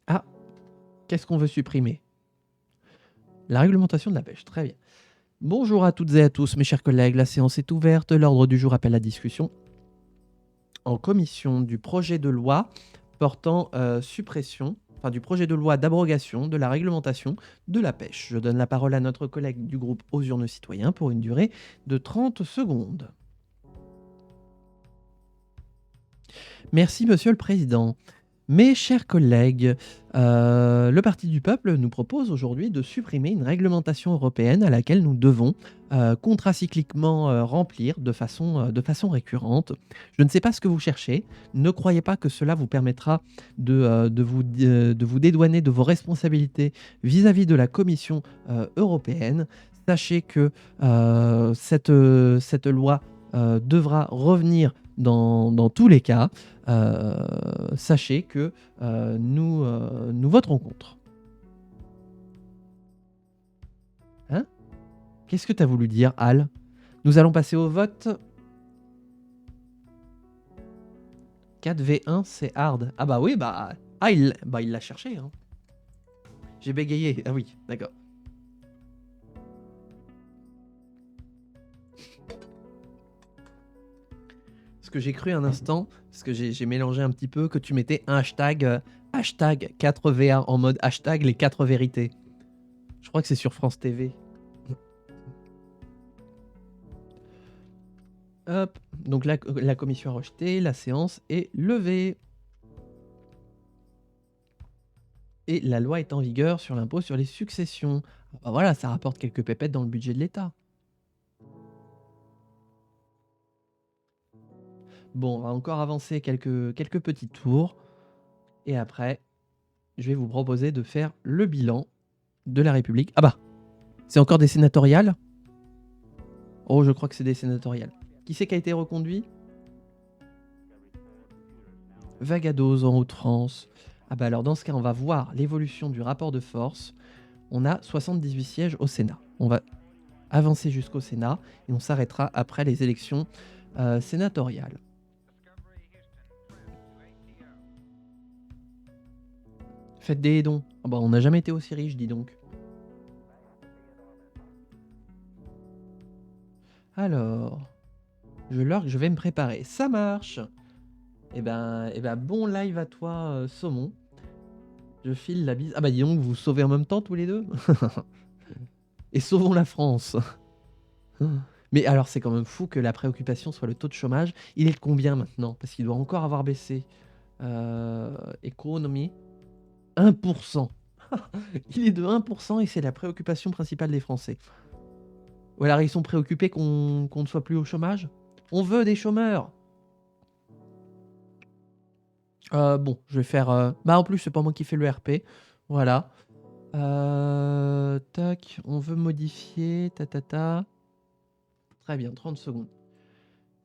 Ah, qu'est-ce qu'on veut supprimer? La réglementation de la pêche, très bien. Bonjour à toutes et à tous, mes chers collègues. La séance est ouverte. L'ordre du jour appelle la discussion en commission du projet de loi portant suppression, enfin du projet de loi d'abrogation de la réglementation de la pêche. Je donne la parole à notre collègue du groupe Aux Urnes Citoyens pour une durée de 30 secondes. Merci, Monsieur le Président. Mes chers collègues, le Parti du Peuple nous propose aujourd'hui de supprimer une réglementation européenne à laquelle nous devons contracycliquement remplir de façon récurrente. Je ne sais pas ce que vous cherchez. Ne croyez pas que cela vous permettra de vous dédouaner de vos responsabilités vis-à-vis de la Commission européenne. Sachez que cette loi devra revenir dans tous les cas. Sachez que nous voterons contre. Hein? Qu'est-ce que tu as voulu dire, Al? Nous allons passer au vote. 4v1, c'est hard. Ah bah oui, il l'a cherché. Hein. J'ai bégayé. Ah oui, d'accord. Ce que j'ai cru un instant, parce que j'ai mélangé un petit peu, que tu mettais un hashtag 4VA en mode hashtag les 4 vérités. Je crois que c'est sur France TV. Hop, donc la commission a rejeté, la séance est levée. Et la loi est en vigueur sur l'impôt sur les successions. Bah voilà, ça rapporte quelques pépettes dans le budget de l'État. Bon, on va encore avancer quelques petits tours. Et après, je vais vous proposer de faire le bilan de la République. Ah bah, c'est encore des sénatoriales? Oh, je crois que c'est des sénatoriales. Qui c'est qui a été reconduit? Vagados en Haute-France. Ah bah alors dans ce cas, on va voir l'évolution du rapport de force. On a 78 sièges au Sénat. On va avancer jusqu'au Sénat et on s'arrêtera après les élections sénatoriales. Faites des dons. Oh bah, on n'a jamais été aussi riche, dis donc. Alors, je vais me préparer. Ça marche. Eh ben, bon live à toi, Saumon. Je file la bise. Ah bah dis donc, vous sauvez en même temps tous les deux. Et sauvons la France. Mais alors, c'est quand même fou que la préoccupation soit le taux de chômage. Il est de combien maintenant? Parce qu'il doit encore avoir baissé. Économie. 1%. Il est de 1% et c'est la préoccupation principale des Français. Ou alors ils sont préoccupés qu'on ne soit plus au chômage. On veut des chômeurs. Bon, je vais faire... Bah en plus, c'est pas moi qui fais le RP. Voilà. Tac, on veut modifier. Très bien, 30 secondes.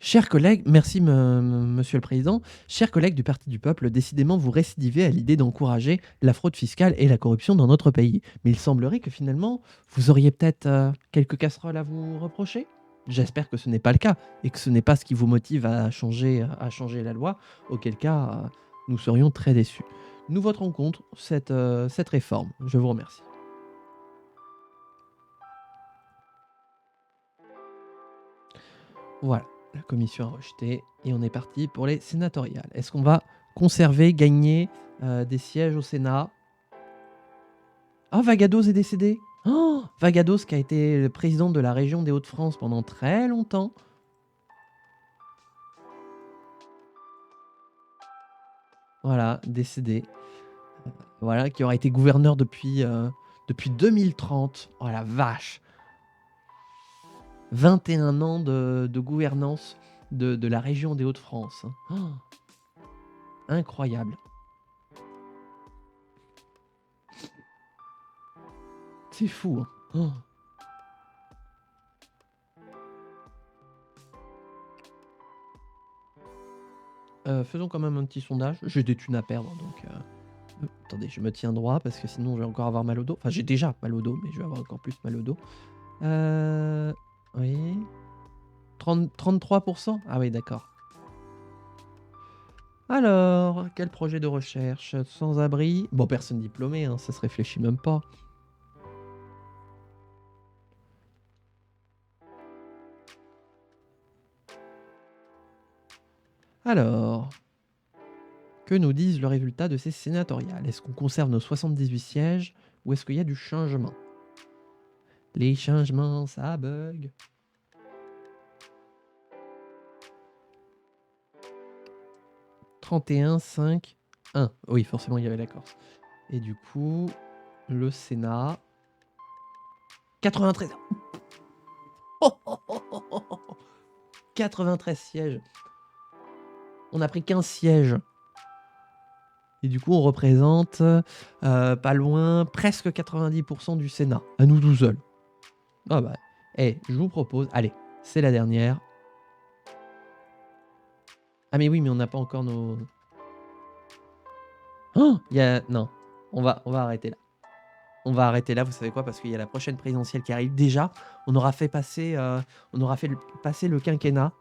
Chers collègues, merci Monsieur le Président. Chers collègues du Parti du Peuple, décidément vous récidivez à l'idée d'encourager la fraude fiscale et la corruption dans notre pays. Mais il semblerait que finalement, vous auriez peut-être quelques casseroles à vous reprocher. J'espère que ce n'est pas le cas et que ce n'est pas ce qui vous motive à changer la loi, auquel cas nous serions très déçus. Nous voterons contre cette réforme. Je vous remercie. Voilà, la commission a rejeté et on est parti pour les sénatoriales. Est-ce qu'on va conserver, gagner des sièges au Sénat? Ah, Vagados est décédé. Oh, Vagados qui a été le président de la région des Hauts-de-France pendant très longtemps. Voilà, décédé. Voilà, qui aura été gouverneur depuis 2030. Oh la vache. 21 ans de gouvernance de la région des Hauts-de-France. Oh, incroyable. C'est fou. Hein. Oh. Faisons quand même un petit sondage. J'ai des thunes à perdre, donc... attendez, je me tiens droit, parce que sinon je vais encore avoir mal au dos. Enfin, j'ai déjà mal au dos, mais je vais avoir encore plus mal au dos. Oui. 33%? Ah oui, d'accord. Alors, quel projet de recherche? Sans-abri? Bon, personne diplômée, hein, ça se réfléchit même pas. Alors, que nous disent le résultat de ces sénatoriales? Est-ce qu'on conserve nos 78 sièges ou est-ce qu'il y a du changement? Les changements, ça bug. « 31, 5, 1. Oui, forcément, il y avait la Corse. Et du coup, le Sénat... 93. 93 sièges. On a pris 15 sièges. Et du coup, on représente pas loin, presque 90% du Sénat. À nous tout seuls. Ah bah, je vous propose... Allez, c'est la dernière. Ah mais oui, mais on n'a pas encore nos... Oh, non, on va arrêter là. On va arrêter là, vous savez quoi? Parce qu'il y a la prochaine présidentielle qui arrive. Déjà, on aura fait passer le quinquennat.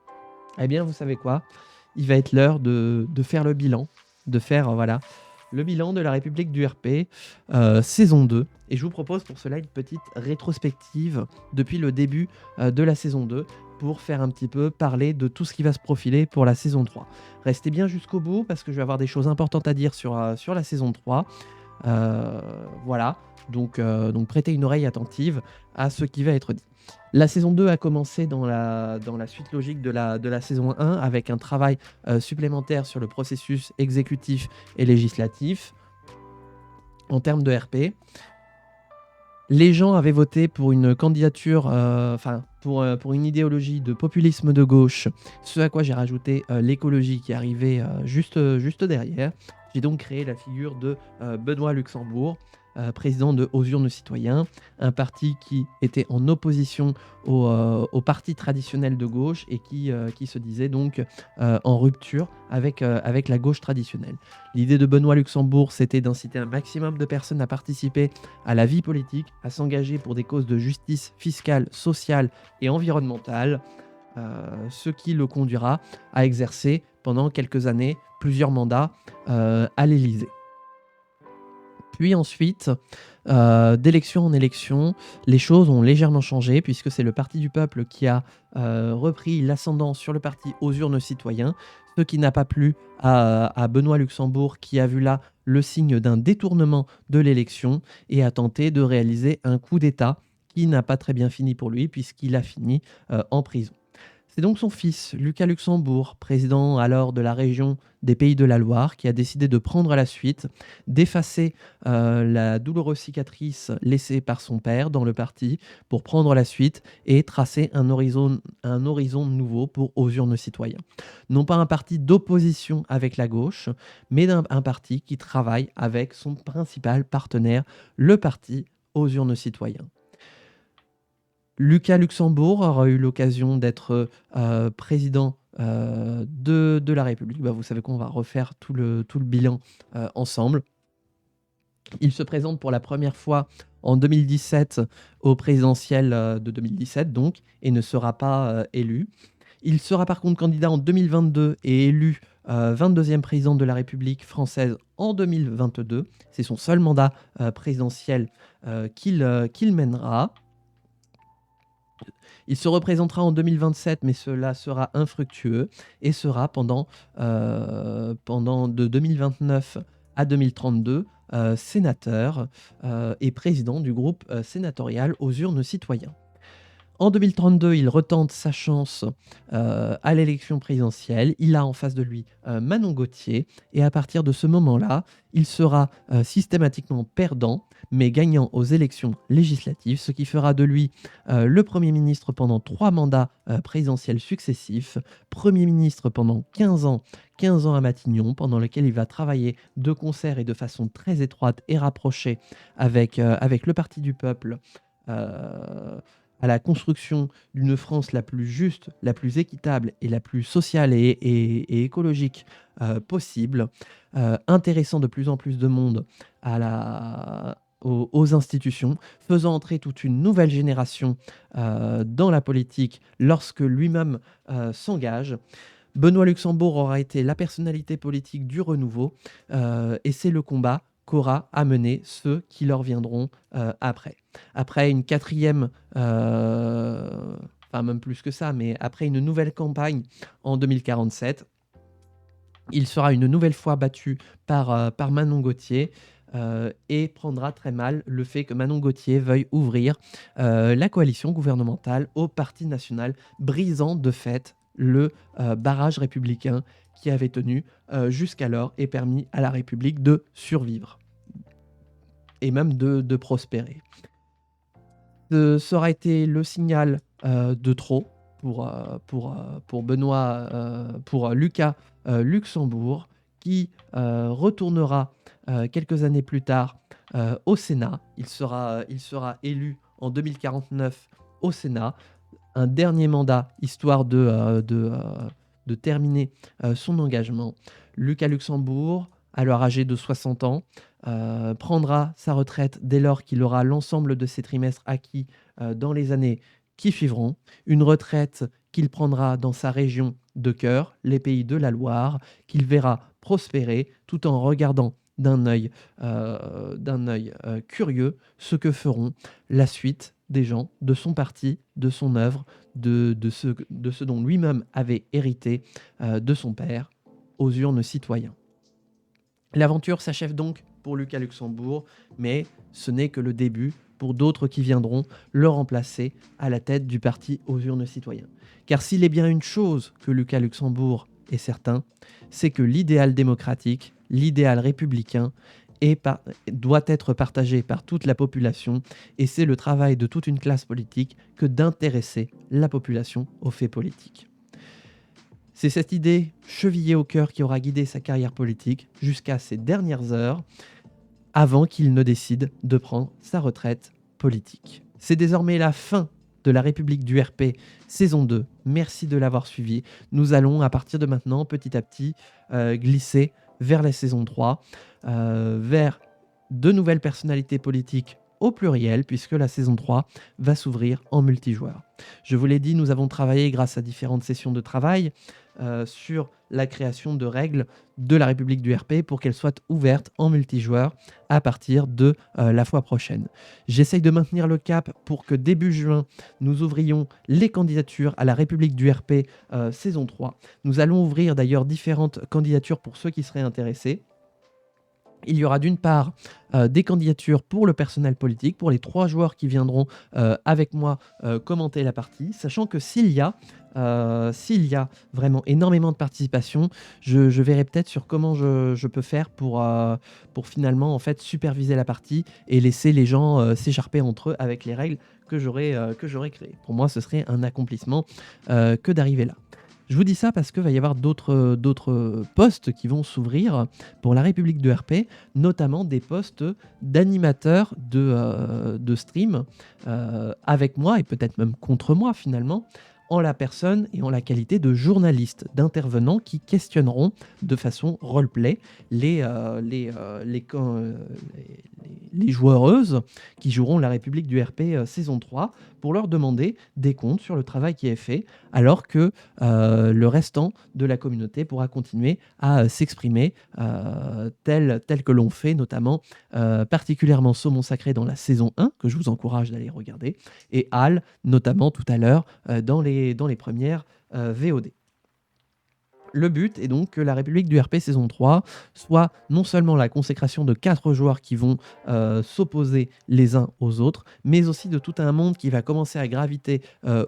Eh bien, vous savez quoi? Il va être l'heure de faire le bilan. De faire, voilà, le bilan de la République du RP, saison 2. Et je vous propose pour cela une petite rétrospective depuis le début de la saison 2 pour faire un petit peu parler de tout ce qui va se profiler pour la saison 3. Restez bien jusqu'au bout parce que je vais avoir des choses importantes à dire sur la saison 3. Voilà, donc prêtez une oreille attentive à ce qui va être dit. La saison 2 a commencé dans la suite logique de la saison 1 avec un travail supplémentaire sur le processus exécutif et législatif en termes de RP. Les gens avaient voté pour une candidature, pour une idéologie de populisme de gauche, ce à quoi j'ai rajouté l'écologie qui arrivait juste derrière. J'ai donc créé la figure de Benoît Luxembourg, président de Aux Urnes Citoyens, un parti qui était en opposition au parti traditionnel de gauche et qui se disait donc en rupture avec la gauche traditionnelle. L'idée de Benoît Luxembourg, c'était d'inciter un maximum de personnes à participer à la vie politique, à s'engager pour des causes de justice fiscale, sociale et environnementale, ce qui le conduira à exercer pendant quelques années plusieurs mandats à l'Élysée. Puis ensuite, d'élection en élection, les choses ont légèrement changé puisque c'est le Parti du Peuple qui a repris l'ascendant sur le parti Aux Urnes Citoyens, ce qui n'a pas plu à Benoît Luxembourg qui a vu là le signe d'un détournement de l'élection et a tenté de réaliser un coup d'État qui n'a pas très bien fini pour lui puisqu'il a fini en prison. C'est donc son fils, Lucas Luxembourg, président alors de la région des Pays de la Loire, qui a décidé de prendre la suite, d'effacer la douloureuse cicatrice laissée par son père dans le parti pour prendre la suite et tracer un horizon nouveau pour Aux Urnes Citoyens. Non pas un parti d'opposition avec la gauche, mais un parti qui travaille avec son principal partenaire, le parti Aux Urnes Citoyens. Lucas Luxembourg aura eu l'occasion d'être président de la République. Bah, vous savez qu'on va refaire tout le bilan ensemble. Il se présente pour la première fois en 2017 au présidentiel de 2017 donc, et ne sera pas élu. Il sera par contre candidat en 2022 et élu 22e président de la République française en 2022. C'est son seul mandat présidentiel qu'il mènera. Il se représentera en 2027, mais cela sera infructueux et sera pendant de 2029 à 2032 sénateur et président du groupe sénatorial aux urnes citoyens. En 2032, il retente sa chance à l'élection présidentielle. Il a en face de lui Manon Gauthier. Et à partir de ce moment-là, il sera systématiquement perdant, mais gagnant aux élections législatives, ce qui fera de lui le Premier ministre pendant 3 mandats présidentiels successifs, Premier ministre pendant 15 ans à Matignon, pendant lequel il va travailler de concert et de façon très étroite et rapprochée avec le Parti du Peuple, à la construction d'une France la plus juste, la plus équitable et la plus sociale et écologique possible, intéressant de plus en plus de monde aux institutions, faisant entrer toute une nouvelle génération dans la politique lorsque lui-même s'engage. Benoît Luxembourg aura été la personnalité politique du renouveau et c'est le combat qu'aura à mener ceux qui leur viendront après. Après une quatrième, enfin même plus que ça, mais après une nouvelle campagne en 2047, il sera une nouvelle fois battu par Manon Gauthier et prendra très mal le fait que Manon Gauthier veuille ouvrir la coalition gouvernementale au Parti national, brisant de fait le barrage républicain qui avait tenu jusqu'alors et permis à la République de survivre et même de prospérer. Ça aura été le signal de trop pour Benoît, pour Lucas Luxembourg, qui retournera quelques années plus tard au Sénat. Il sera élu en 2049 au Sénat. Un dernier mandat, histoire de terminer son engagement. Lucas Luxembourg, alors âgé de 60 ans, prendra sa retraite dès lors qu'il aura l'ensemble de ses trimestres acquis dans les années qui suivront. Une retraite qu'il prendra dans sa région de cœur, les Pays de la Loire, qu'il verra prospérer tout en regardant d'un œil curieux ce que feront la suite des gens, de son parti, de son œuvre, de ce dont lui-même avait hérité de son père, aux urnes citoyens. L'aventure s'achève donc pour Lucas Luxembourg, mais ce n'est que le début pour d'autres qui viendront le remplacer à la tête du parti aux urnes citoyens. Car s'il est bien une chose que Lucas Luxembourg est certain, c'est que l'idéal démocratique, l'idéal républicain doit être partagé par toute la population, et c'est le travail de toute une classe politique que d'intéresser la population aux faits politiques. C'est cette idée chevillée au cœur qui aura guidé sa carrière politique jusqu'à ses dernières heures, avant qu'il ne décide de prendre sa retraite politique. C'est désormais la fin de la République du RP, saison 2. Merci de l'avoir suivi. Nous allons, à partir de maintenant, petit à petit, glisser vers la saison 3, vers de nouvelles personnalités politiques au pluriel, puisque la saison 3 va s'ouvrir en multijoueur. Je vous l'ai dit, nous avons travaillé grâce à différentes sessions de travail sur la création de règles de la République du RP pour qu'elles soient ouvertes en multijoueur à partir de la fois prochaine. J'essaye de maintenir le cap pour que début juin, nous ouvrions les candidatures à la République du RP saison 3. Nous allons ouvrir d'ailleurs différentes candidatures pour ceux qui seraient intéressés. Il y aura d'une part des candidatures pour le personnel politique, pour les 3 joueurs qui viendront avec moi commenter la partie, sachant que s'il y a vraiment énormément de participation, je verrai peut-être sur comment je peux faire pour finalement en fait superviser la partie et laisser les gens s'écharper entre eux avec les règles que j'aurai créées. Pour moi, ce serait un accomplissement que d'arriver là. Je vous dis ça parce qu'il va y avoir d'autres postes qui vont s'ouvrir pour la République de RP, notamment des postes d'animateurs de stream avec moi et peut-être même contre moi finalement, en la personne et en la qualité de journaliste, d'intervenants qui questionneront de façon roleplay les joueuses qui joueront la République du RP saison 3 pour leur demander des comptes sur le travail qui est fait, alors que le restant de la communauté pourra continuer à s'exprimer tel que l'on fait, notamment particulièrement Saumon Sacré dans la saison 1, que je vous encourage d'aller regarder, et Hal, notamment tout à l'heure, dans les premières VOD. Le but est donc que la République du RP saison 3 soit non seulement la consécration de 4 joueurs qui vont s'opposer les uns aux autres, mais aussi de tout un monde qui va commencer à graviter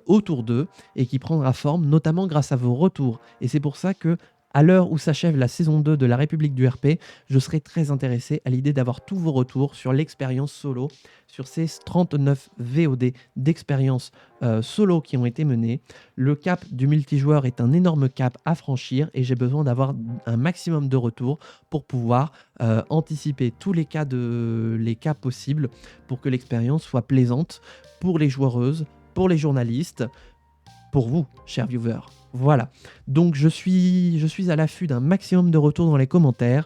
autour d'eux et qui prendra forme notamment grâce à vos retours. Et c'est pour ça que, à l'heure où s'achève la saison 2 de la République du RP, je serai très intéressé à l'idée d'avoir tous vos retours sur l'expérience solo, sur ces 39 VOD d'expérience solo qui ont été menées. Le cap du multijoueur est un énorme cap à franchir et j'ai besoin d'avoir un maximum de retours pour pouvoir anticiper tous les cas possibles pour que l'expérience soit plaisante pour les joueuses, pour les journalistes, pour vous, chers viewers. Voilà. Donc je suis à l'affût d'un maximum de retours dans les commentaires,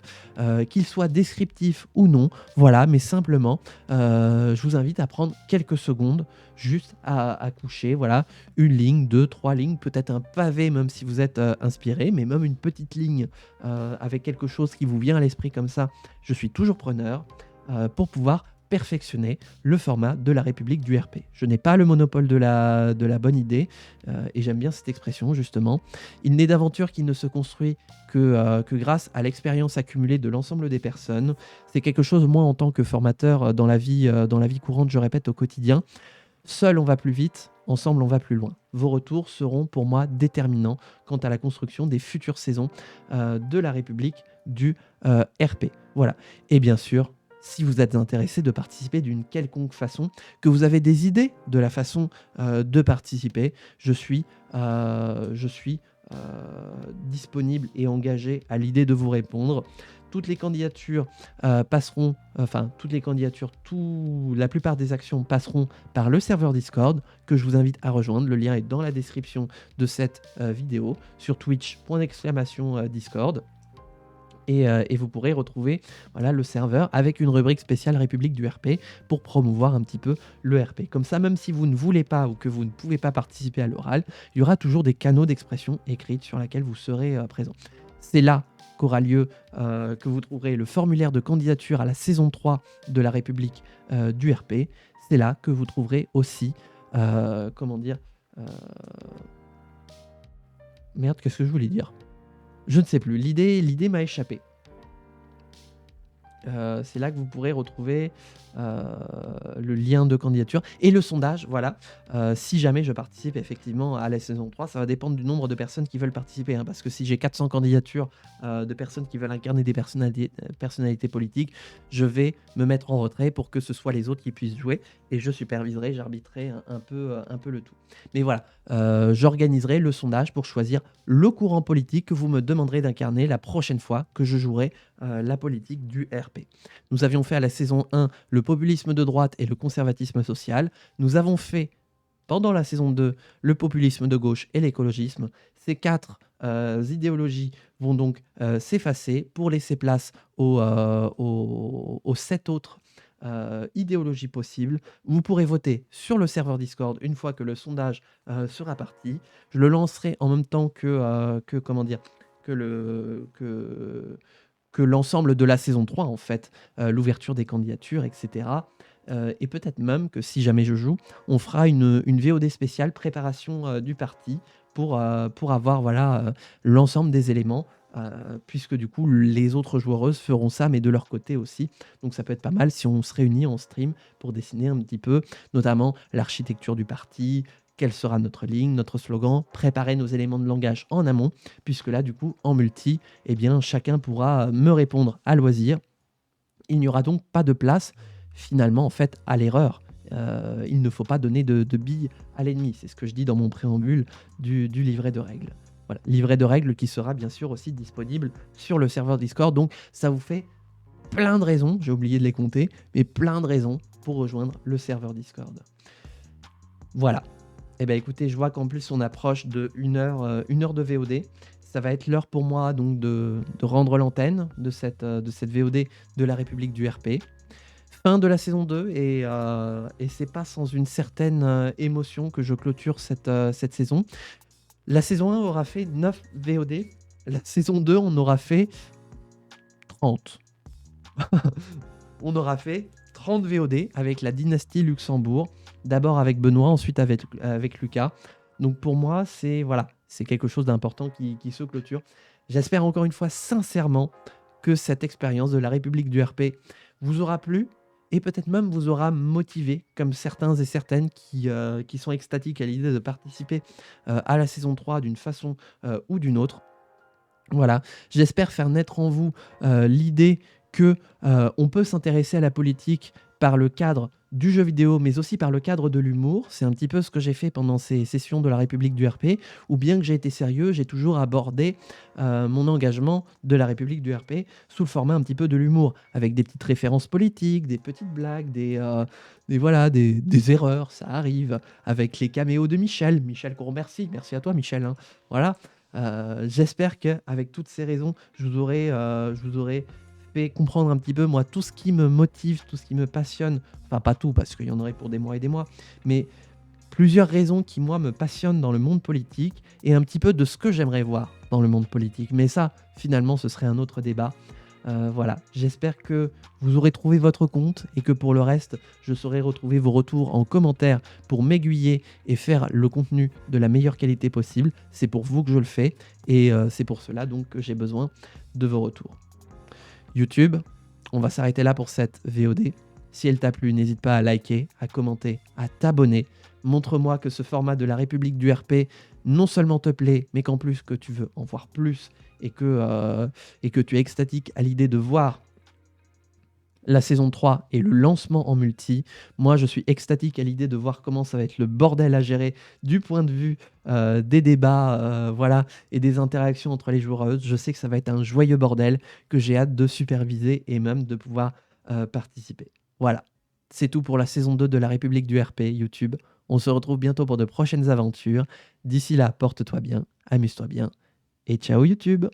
qu'ils soient descriptifs ou non. Voilà, mais simplement, je vous invite à prendre quelques secondes juste à coucher. Voilà, une ligne, 2, 3 lignes, peut-être un pavé même si vous êtes inspiré, mais même une petite ligne avec quelque chose qui vous vient à l'esprit comme ça. Je suis toujours preneur pour pouvoir perfectionner le format de la République du RP. Je n'ai pas le monopole de la bonne idée, et j'aime bien cette expression justement. Il n'est d'aventure qui ne se construit que grâce à l'expérience accumulée de l'ensemble des personnes. C'est quelque chose, moi en tant que formateur dans la vie courante, je répète au quotidien, seul on va plus vite, ensemble on va plus loin. Vos retours seront pour moi déterminants quant à la construction des futures saisons de la République du RP. Voilà. Et bien sûr, si vous êtes intéressé de participer d'une quelconque façon, que vous avez des idées de la façon de participer, je suis disponible et engagé à l'idée de vous répondre. Toutes les candidatures passeront, la plupart des actions passeront par le serveur Discord que je vous invite à rejoindre. Le lien est dans la description de cette vidéo sur Twitch.exclamation Discord. Et vous pourrez retrouver le serveur avec une rubrique spéciale République du RP pour promouvoir un petit peu le RP. Comme ça, même si vous ne voulez pas ou que vous ne pouvez pas participer à l'oral, il y aura toujours des canaux d'expression écrite sur lesquels vous serez présent. C'est là qu'aura lieu, que vous trouverez le formulaire de candidature à la saison 3 de la République du RP. C'est là que vous trouverez aussi, merde, qu'est-ce que je voulais dire ? Je ne sais plus, l'idée m'a échappé. C'est là que vous pourrez retrouver le lien de candidature et le sondage, voilà. Si jamais je participe effectivement à la saison 3, ça va dépendre du nombre de personnes qui veulent participer, parce que si j'ai 400 candidatures de personnes qui veulent incarner des personnalités politiques, je vais me mettre en retrait pour que ce soit les autres qui puissent jouer et je superviserai, j'arbitrerai un peu le tout. Mais voilà, j'organiserai le sondage pour choisir le courant politique que vous me demanderez d'incarner la prochaine fois que je jouerai la politique du RP. Nous avions fait à la saison 1 le populisme de droite et le conservatisme social. Nous avons fait pendant la saison 2 le populisme de gauche et l'écologisme. Ces 4 idéologies vont donc s'effacer pour laisser place aux 7 autres idéologies possibles. Vous pourrez voter sur le serveur Discord une fois que le sondage sera parti. Je le lancerai en même temps que l'ensemble de la saison 3, en fait, l'ouverture des candidatures, etc. Et peut-être même que si jamais je joue, on fera une VOD spéciale préparation du parti pour avoir l'ensemble des éléments, puisque du coup les autres joueuses feront ça, mais de leur côté aussi. Donc ça peut être pas mal si on se réunit en stream pour dessiner un petit peu, notamment l'architecture du parti, quelle sera notre ligne, notre slogan, préparer nos éléments de langage en amont, puisque là, du coup, en multi, eh bien, chacun pourra me répondre à loisir. Il n'y aura donc pas de place, finalement, en fait, à l'erreur. Il ne faut pas donner de billes à l'ennemi. C'est ce que je dis dans mon préambule du livret de règles. Voilà, livret de règles qui sera bien sûr aussi disponible sur le serveur Discord. Donc ça vous fait plein de raisons, j'ai oublié de les compter, mais plein de raisons pour rejoindre le serveur Discord. Voilà. Eh bien écoutez, je vois qu'en plus on approche de 1 heure de VOD. Ça va être l'heure pour moi donc de rendre l'antenne de cette VOD de la République du RP. Fin de la saison 2 et c'est pas sans une certaine émotion que je clôture cette saison. La saison 1 aura fait 9 VOD. La saison 2, on aura fait 30. On aura fait 30 VOD avec la dynastie Luxembourg. D'abord avec Benoît, ensuite avec Lucas. Donc pour moi, c'est voilà, c'est quelque chose d'important qui se clôture. J'espère encore une fois sincèrement que cette expérience de la République du RP vous aura plu et peut-être même vous aura motivé, comme certains et certaines qui sont extatiques à l'idée de participer à la saison 3 d'une façon ou d'une autre. Voilà, j'espère faire naître en vous l'idée que on peut s'intéresser à la politique par le cadre du jeu vidéo, mais aussi par le cadre de l'humour. C'est un petit peu ce que j'ai fait pendant ces sessions de la République du RP, où bien que j'ai été sérieux, j'ai toujours abordé mon engagement de la République du RP sous le format un petit peu de l'humour, avec des petites références politiques, des petites blagues, voilà, des erreurs, ça arrive, avec les caméos de Michel. Michel qu'on remercie, merci à toi Michel, hein. Voilà. J'espère qu'avec toutes ces raisons, je vous aurai fait comprendre un petit peu, moi, tout ce qui me motive, tout ce qui me passionne. Enfin, pas tout, parce qu'il y en aurait pour des mois et des mois, mais plusieurs raisons qui, moi, me passionnent dans le monde politique et un petit peu de ce que j'aimerais voir dans le monde politique. Mais ça, finalement, ce serait un autre débat. Voilà, j'espère que vous aurez trouvé votre compte et que pour le reste, je saurai retrouver vos retours en commentaire pour m'aiguiller et faire le contenu de la meilleure qualité possible. C'est pour vous que je le fais et c'est pour cela donc que j'ai besoin de vos retours. YouTube, on va s'arrêter là pour cette VOD. Si elle t'a plu, n'hésite pas à liker, à commenter, à t'abonner. Montre-moi que ce format de la République du RP non seulement te plaît, mais qu'en plus que tu veux en voir plus et que tu es extatique à l'idée de voir la saison 3 et le lancement en multi. Moi, je suis extatique à l'idée de voir comment ça va être le bordel à gérer du point de vue des débats voilà, et des interactions entre les joueuses. Je sais que ça va être un joyeux bordel que j'ai hâte de superviser et même de pouvoir participer. Voilà, c'est tout pour la saison 2 de la République du RP YouTube. On se retrouve bientôt pour de prochaines aventures. D'ici là, porte-toi bien, amuse-toi bien et ciao YouTube!